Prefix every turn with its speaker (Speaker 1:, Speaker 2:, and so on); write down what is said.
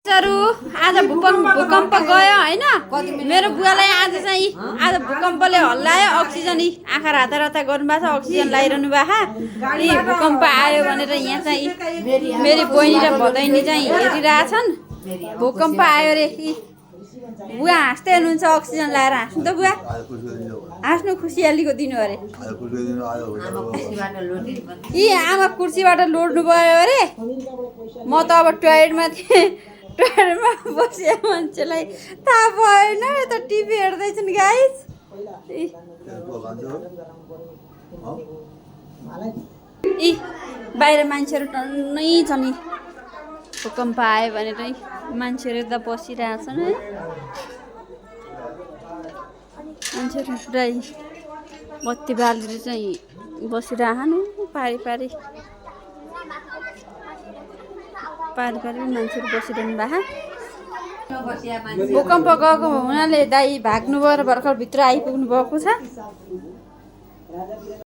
Speaker 1: आज भूकम्प गयो हैन मेरो बुवालाई आज भूकम्पले हल्लायो अक्सिजन आँखा राता राता गर्नुभएको छ अक्सिजन लगाइरहनु भएको भूकम्प आयो भनेर यहाँ चाहिँ मेरी बहिनी र भदैनी चाहिँ हेरिरहेछन् भूकम्प आयो रे बुवा हाँस्दै हुनुहुन्छ अक्सिजन लगाएर हाँस्नु त बुवा हाँस्नु खुसियालीको दिनु अरे आमा कुर्सीबाट लोड्नु भयो अरे म त अब टोयलेटमा थिएँ टोयलेटमा बसेँ मान्छेलाई थाहा भएन यता टिभी हेर्दैछन् गाइस बाहिर मान्छेहरू टन्नै छ नि भूकम्प आयो भनेर मान्छेहरू त बसिरहेछन् है मान्छेहरू पुरै बत्ती बालेर चाहिँ बसिरहनु पारी पारी मान्छेहरू बसिरहनु भएको भूकम्प गएको हुनाले दाइ भाग्नु भयो र भर्खर भित्र आइपुग्नु भएको छ।